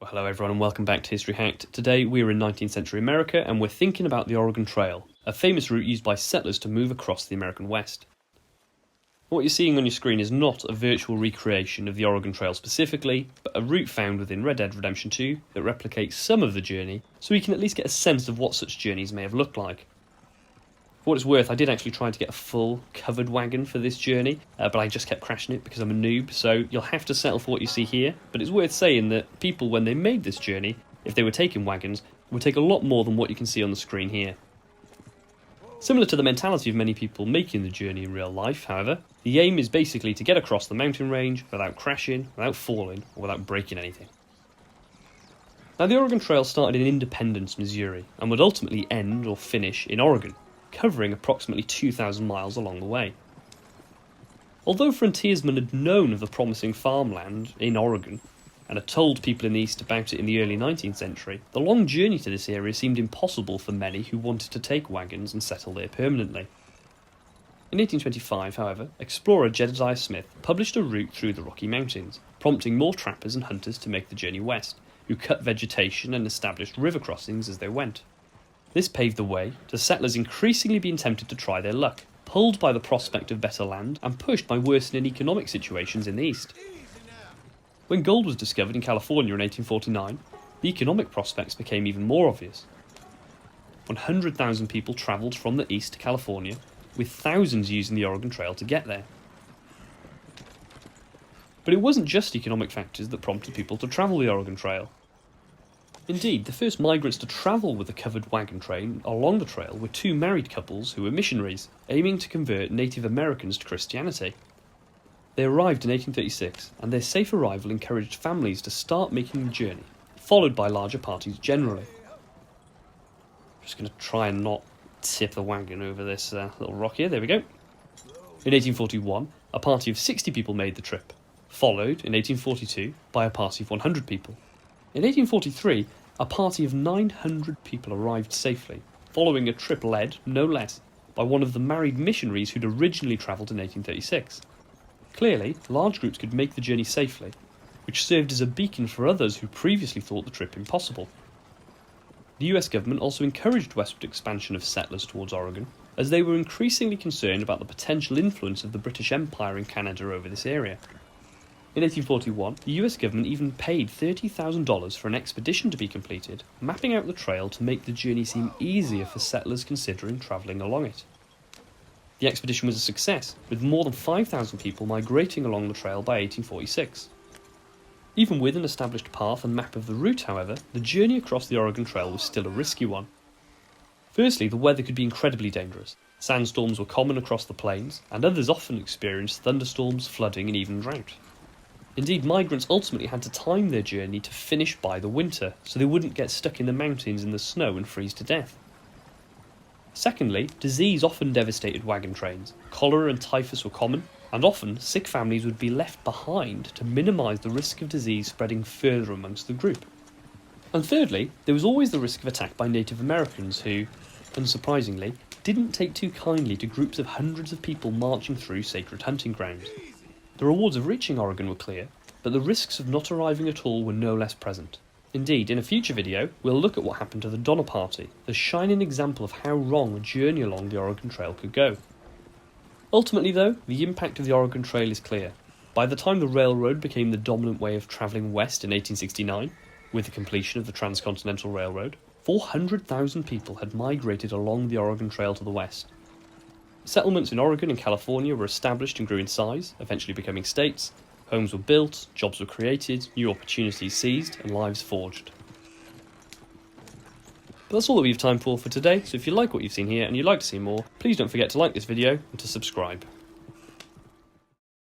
Well, hello everyone and welcome back to History Hacked. Today we're in 19th century America and we're thinking about the Oregon Trail, a famous route used by settlers to move across the American West. What you're seeing on your screen is not a virtual recreation of the Oregon Trail specifically, but a route found within Red Dead Redemption 2 that replicates some of the journey, so we can at least get a sense of what such journeys may have looked like. For what it's worth, I did actually try to get a full covered wagon for this journey, but I just kept crashing it because I'm a noob, so you'll have to settle for what you see here. But it's worth saying that people, when they made this journey, if they were taking wagons, would take a lot more than what you can see on the screen here. Similar to the mentality of many people making the journey in real life, however, the aim is basically to get across the mountain range without crashing, without falling, or without breaking anything. Now, the Oregon Trail started in Independence, Missouri, and would ultimately end or finish in Oregon, covering approximately 2,000 miles along the way. Although frontiersmen had known of the promising farmland in Oregon, and had told people in the East about it in the early 19th century, the long journey to this area seemed impossible for many who wanted to take wagons and settle there permanently. In 1825, however, explorer Jedediah Smith published a route through the Rocky Mountains, prompting more trappers and hunters to make the journey west, who cut vegetation and established river crossings as they went. This paved the way to settlers increasingly being tempted to try their luck, pulled by the prospect of better land and pushed by worsening economic situations in the East. When gold was discovered in California in 1849, the economic prospects became even more obvious. 100,000 people travelled from the East to California, with thousands using the Oregon Trail to get there. But it wasn't just economic factors that prompted people to travel the Oregon Trail. Indeed, the first migrants to travel with a covered wagon train along the trail were two married couples who were missionaries, aiming to convert Native Americans to Christianity. They arrived in 1836, and their safe arrival encouraged families to start making the journey, followed by larger parties generally. I'm just going to try and not tip the wagon over this little rock here, there we go. In 1841, a party of 60 people made the trip, followed in 1842 by a party of 100 people. In 1843, a party of 900 people arrived safely, following a trip led, no less, by one of the married missionaries who'd originally travelled in 1836. Clearly, large groups could make the journey safely, which served as a beacon for others who previously thought the trip impossible. The US government also encouraged westward expansion of settlers towards Oregon, as they were increasingly concerned about the potential influence of the British Empire in Canada over this area. In 1841, the US government even paid $30,000 for an expedition to be completed, mapping out the trail to make the journey seem easier for settlers considering travelling along it. The expedition was a success, with more than 5,000 people migrating along the trail by 1846. Even with an established path and map of the route, however, the journey across the Oregon Trail was still a risky one. Firstly, the weather could be incredibly dangerous. Sandstorms were common across the plains, and others often experienced thunderstorms, flooding, and even drought. Indeed, migrants ultimately had to time their journey to finish by the winter, so they wouldn't get stuck in the mountains in the snow and freeze to death. Secondly, disease often devastated wagon trains. Cholera and typhus were common, and often sick families would be left behind to minimise the risk of disease spreading further amongst the group. And thirdly, there was always the risk of attack by Native Americans who, unsurprisingly, didn't take too kindly to groups of hundreds of people marching through sacred hunting grounds. The rewards of reaching Oregon were clear, but the risks of not arriving at all were no less present. Indeed, in a future video, we'll look at what happened to the Donner Party, the shining example of how wrong a journey along the Oregon Trail could go. Ultimately though, the impact of the Oregon Trail is clear. By the time the railroad became the dominant way of travelling west in 1869, with the completion of the Transcontinental Railroad, 400,000 people had migrated along the Oregon Trail to the west. Settlements in Oregon and California were established and grew in size, eventually becoming states. Homes were built, jobs were created, new opportunities seized, and lives forged. But that's all that we have time for today, so if you like what you've seen here and you'd like to see more, please don't forget to like this video and to subscribe.